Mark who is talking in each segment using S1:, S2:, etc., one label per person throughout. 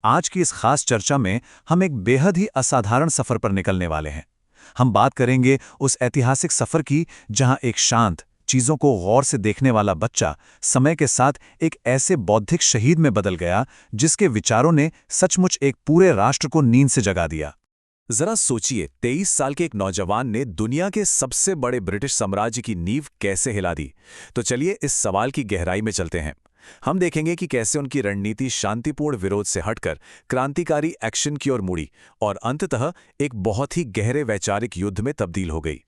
S1: आज की इस खास चर्चा में हम एक बेहद ही असाधारण सफर पर निकलने वाले हैं। हम बात करेंगे उस ऐतिहासिक सफर की जहां एक शांत, चीजों को गौर से देखने वाला बच्चा समय के साथ एक ऐसे बौद्धिक शहीद में बदल गया जिसके विचारों ने सचमुच एक पूरे राष्ट्र को नींद से जगा दिया।
S2: जरा सोचिए, 23 साल के एक नौजवान ने दुनिया के सबसे बड़े ब्रिटिश साम्राज्य की नींव कैसे हिला दी। तो चलिए इस सवाल की गहराई में चलते हैं। हम देखेंगे कि कैसे उनकी रणनीति शांतिपूर्ण विरोध से हटकर क्रांतिकारी एक्शन की ओर मुड़ी और अंततः एक बहुत ही गहरे वैचारिक युद्ध में तब्दील हो गई।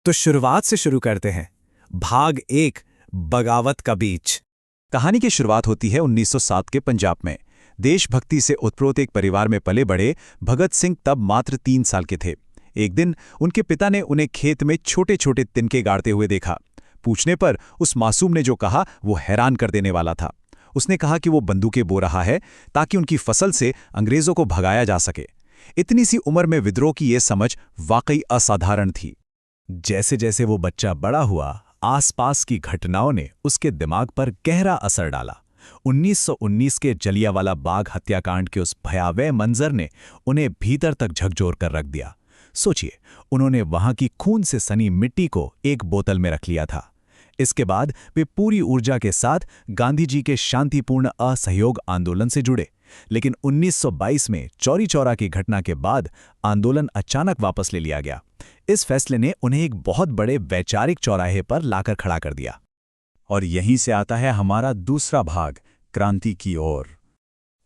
S3: तो शुरुआत से शुरू करते हैं। भाग 1, बगावत का बीच।
S1: कहानी की शुरुआत होती है 1907 के पंजाब में। देशभक्ति से उत्प्रोत एक परिवार में पले बड़े भगत सिंह तब मात्र 3 साल के थे। एक दिन उनके पिता ने उन्हें खेत में छोटे छोटे तिनके गाड़ते हुए देखा। पूछने पर उस मासूम ने जो कहा वो हैरान कर देने वाला था। उसने कहा कि वो बंदूकें बो रहा है ताकि उनकी फसल से अंग्रेजों को भगाया जा सके। इतनी सी उम्र में विद्रोह की ये समझ वाकई असाधारण थी।
S3: जैसे जैसे वो बच्चा बड़ा हुआ, आसपास की घटनाओं ने उसके दिमाग पर गहरा असर डाला। 1919 के जलियांवाला बाग हत्याकांड के उस भयावह मंजर ने उन्हें भीतर तक झकझोर कर रख दिया। सोचिए, उन्होंने वहां की खून से सनी मिट्टी को एक बोतल में रख लिया था। इसके बाद वे पूरी ऊर्जा के साथ गांधी जी के शांतिपूर्ण असहयोग आंदोलन से जुड़े। लेकिन 1922 में चौरी चौरा की घटना के बाद आंदोलन अचानक वापस ले लिया गया। इस फैसले ने उन्हें एक बहुत बड़े वैचारिक चौराहे पर लाकर खड़ा कर दिया।
S1: और यहीं से आता है हमारा दूसरा भाग, क्रांति की ओर।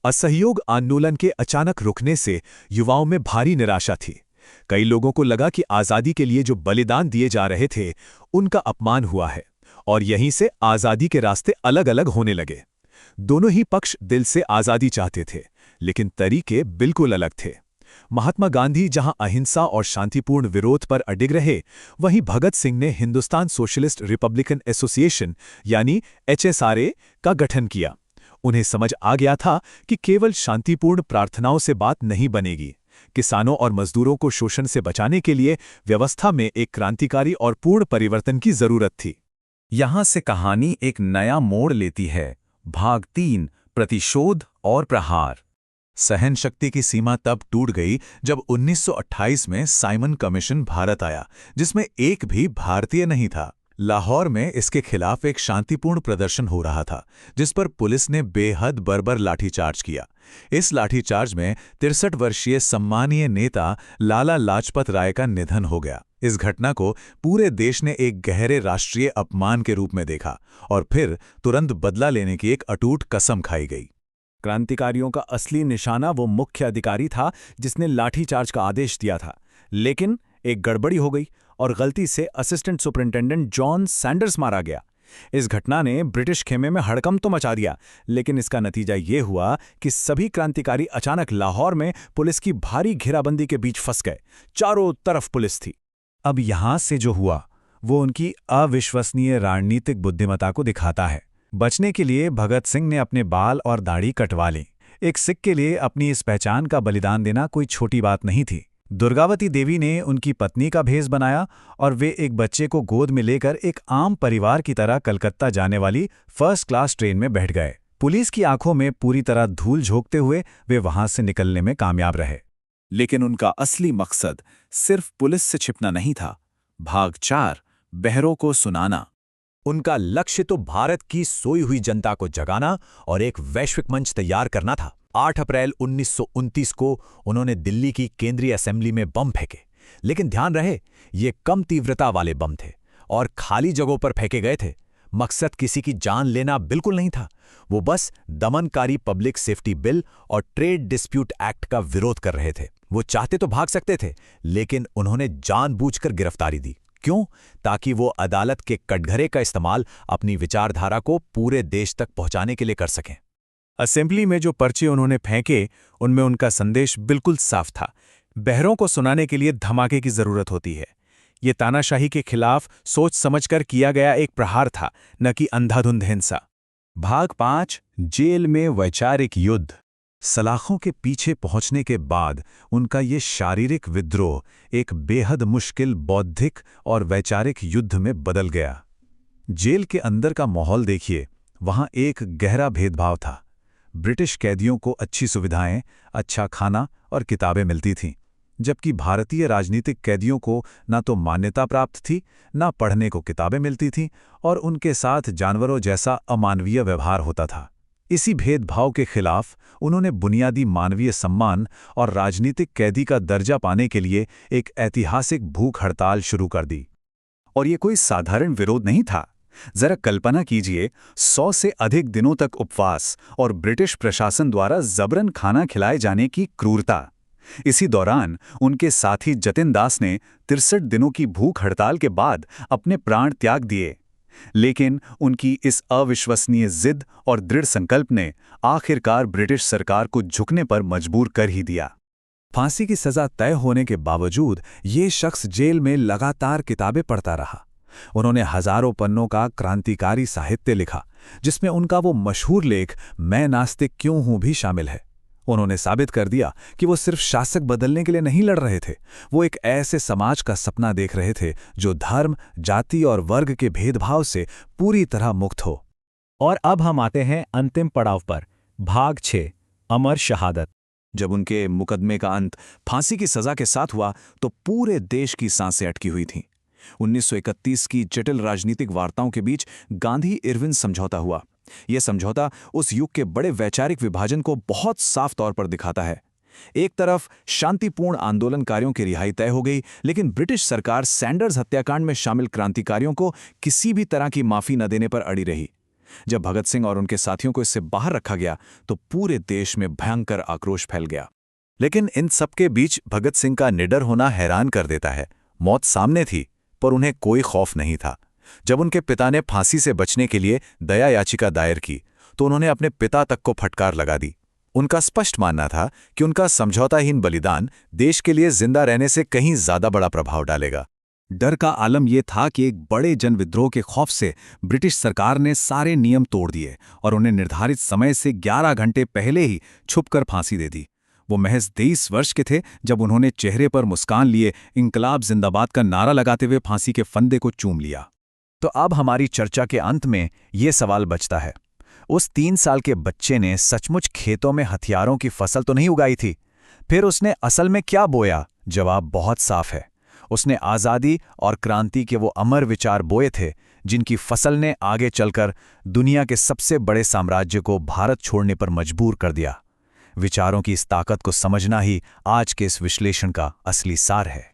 S1: असहयोग आंदोलन के अचानक रुकने से युवाओं में भारी निराशा थी। कई लोगों को लगा कि आज़ादी के लिए जो बलिदान दिए जा रहे थे उनका अपमान हुआ है और यहीं से आज़ादी के रास्ते अलग अलग होने लगे। दोनों ही पक्ष दिल से आज़ादी चाहते थे, लेकिन तरीके बिल्कुल अलग थे। महात्मा गांधी जहां अहिंसा और शांतिपूर्ण विरोध पर अडिग रहे, वहीं भगत सिंह ने हिंदुस्तान सोशलिस्ट रिपब्लिकन एसोसिएशन यानी HSRA का गठन किया। उन्हें समझ आ गया था कि केवल शांतिपूर्ण प्रार्थनाओं से बात नहीं बनेगी। किसानों और मजदूरों को शोषण से बचाने के लिए व्यवस्था में एक क्रांतिकारी और पूर्ण परिवर्तन की जरूरत थी।
S3: यहां से कहानी एक नया मोड़ लेती है। भाग 3, प्रतिशोध और प्रहार।
S1: सहन शक्ति की सीमा तब टूट गई जब 1928 में साइमन कमीशन भारत आया, जिसमें एक भी भारतीय नहीं था। लाहौर में इसके खिलाफ एक शांतिपूर्ण प्रदर्शन हो रहा था, जिस पर पुलिस ने बेहद बर्बर लाठीचार्ज किया। इस लाठीचार्ज में 63 वर्षीय सम्मानीय नेता लाला लाजपत राय का निधन हो गया। इस घटना को पूरे देश ने एक गहरे राष्ट्रीय अपमान के रूप में देखा और फिर तुरंत बदला लेने की एक अटूट कसम खाई गई।
S3: क्रांतिकारियों का असली निशाना वो मुख्य अधिकारी था जिसने लाठीचार्ज का आदेश दिया था। लेकिन एक गड़बड़ी हो गई और गलती से असिस्टेंट सुपरिंटेंडेंट जॉन सैंडर्स मारा गया। इस घटना ने ब्रिटिश खेमे में हड़कंप तो मचा दिया, लेकिन इसका नतीजा ये हुआ कि सभी क्रांतिकारी अचानक लाहौर में पुलिस की भारी घेराबंदी के बीच फंस गए। चारों तरफ पुलिस थी।
S1: अब यहां से जो हुआ वो उनकी अविश्वसनीय रणनीतिक बुद्धिमत्ता को दिखाता है। बचने के लिए भगत सिंह ने अपने बाल और दाढ़ी कटवा ली। एक सिख के लिए अपनी इस पहचान का बलिदान देना कोई छोटी बात नहीं थी। दुर्गावती देवी ने उनकी पत्नी का भेष बनाया और वे एक बच्चे को गोद में लेकर एक आम परिवार की तरह कलकत्ता जाने वाली फर्स्ट क्लास ट्रेन में बैठ गए। पुलिस की आंखों में पूरी तरह धूल झोंकते हुए वे वहां से निकलने में कामयाब रहे।
S3: लेकिन उनका असली मकसद सिर्फ पुलिस से छिपना नहीं था। भाग 4, बहरों को सुनाना।
S2: उनका लक्ष्य तो भारत की सोई हुई जनता को जगाना और एक वैश्विक मंच तैयार करना था। 8 अप्रैल 1929 को उन्होंने दिल्ली की केंद्रीय असेंबली में बम फेंके। लेकिन ध्यान रहे, ये कम तीव्रता वाले बम थे और खाली जगहों पर फेंके गए थे। मकसद किसी की जान लेना बिल्कुल नहीं था। वो बस दमनकारी पब्लिक सेफ्टी बिल और ट्रेड डिस्प्यूट एक्ट का विरोध कर रहे थे। वो चाहते तो भाग सकते थे, लेकिन उन्होंने जानबूझकर गिरफ्तारी दी। क्यों? ताकि वो अदालत के कटघरे का इस्तेमाल अपनी विचारधारा को पूरे देश तक पहुंचाने के लिए कर सकें।
S3: असेंबली में जो पर्चे उन्होंने फेंके, उनमें उनका संदेश बिल्कुल साफ था। बहरों को सुनाने के लिए धमाके की जरूरत होती है। ये तानाशाही के खिलाफ सोच समझकर किया गया एक प्रहार था, न कि अंधाधुंध हिंसा।
S1: भाग 5, जेल में वैचारिक युद्ध। सलाखों के पीछे पहुंचने के बाद उनका ये शारीरिक विद्रोह एक बेहद मुश्किल बौद्धिक और वैचारिक युद्ध में बदल गया। जेल के अंदर का माहौल देखिए, वहां एक गहरा भेदभाव था। ब्रिटिश कैदियों को अच्छी सुविधाएं, अच्छा खाना और किताबें मिलती थीं, जबकि भारतीय राजनीतिक कैदियों को न तो मान्यता प्राप्त थी, न पढ़ने को किताबें मिलती थीं और उनके साथ जानवरों जैसा अमानवीय व्यवहार होता था। इसी भेदभाव के खिलाफ उन्होंने बुनियादी मानवीय सम्मान और राजनीतिक कैदी का दर्जा पाने के लिए एक ऐतिहासिक भूख हड़ताल शुरू कर दी।
S3: और ये कोई साधारण विरोध नहीं था। जरा कल्पना कीजिए, 100 से अधिक दिनों तक उपवास और ब्रिटिश प्रशासन द्वारा जबरन खाना खिलाए जाने की क्रूरता। इसी दौरान उनके साथी जतिन दास ने 63 दिनों की भूख हड़ताल के बाद अपने प्राण त्याग दिए। लेकिन उनकी इस अविश्वसनीय जिद और दृढ़ संकल्प ने आखिरकार ब्रिटिश सरकार को झुकने पर मजबूर कर ही दिया।
S2: फांसी की सजा तय होने के बावजूद ये शख्स जेल में लगातार किताबें पढ़ता रहा। उन्होंने हजारों पन्नों का क्रांतिकारी साहित्य लिखा, जिसमें उनका वो मशहूर लेख मैं नास्तिक क्यों हूं भी शामिल है। उन्होंने साबित कर दिया कि वो सिर्फ शासक बदलने के लिए नहीं लड़ रहे थे, वो एक ऐसे समाज का सपना देख रहे थे जो धर्म, जाति और वर्ग के भेदभाव से पूरी तरह मुक्त हो।
S3: और अब हम आते हैं अंतिम पड़ाव पर, भाग 6, अमर शहादत।
S1: जब उनके मुकदमे का अंत फांसी की सजा के साथ हुआ तो पूरे देश की सांसें अटकी हुई थीं। 1931 की जटिल राजनीतिक वार्ताओं के बीच गांधी-इरविन समझौता हुआ। यह समझौता उस युग के बड़े वैचारिक विभाजन को बहुत साफ तौर पर दिखाता है। एक तरफ शांतिपूर्ण आंदोलनकारियों की रिहाई तय हो गई, लेकिन ब्रिटिश सरकार सैंडर्स हत्याकांड में शामिल क्रांतिकारियों को किसी भी तरह की माफी न देने पर अड़ी रही। जब भगत सिंह और उनके साथियों को इससे बाहर रखा गया तो पूरे देश में भयंकर आक्रोश फैल गया।
S3: लेकिन इन सबके बीच भगत सिंह का निडर होना हैरान कर देता है। मौत सामने थी, पर उन्हें कोई खौफ नहीं था। जब उनके पिता ने फांसी से बचने के लिए दया याचिका दायर की तो उन्होंने अपने पिता तक को फटकार लगा दी। उनका स्पष्ट मानना था कि उनका समझौताहीन बलिदान देश के लिए जिंदा रहने से कहीं ज्यादा बड़ा प्रभाव डालेगा। डर का आलम यह था कि एक बड़े जनविद्रोह के खौफ से ब्रिटिश सरकार ने सारे नियम तोड़ दिए और उन्हें निर्धारित समय से 11 घंटे पहले ही छुपकर फांसी दे दी। वो महज 23 वर्ष के थे जब उन्होंने चेहरे पर मुस्कान लिए इंकलाब जिंदाबाद का नारा लगाते हुए फांसी के फंदे को चूम लिया। तो अब हमारी चर्चा के अंत में ये सवाल बचता है, उस 3 साल के बच्चे ने सचमुच खेतों में हथियारों की फसल तो नहीं उगाई थी? फिर उसने असल में क्या बोया? जवाब बहुत साफ है। उसने आज़ादी और क्रांति के वो अमर विचार बोए थे जिनकी फसल ने आगे चलकर दुनिया के सबसे बड़े साम्राज्य को भारत छोड़ने पर मजबूर कर दिया। विचारों की इस ताकत को समझना ही आज के इस विश्लेषण का असली सार है।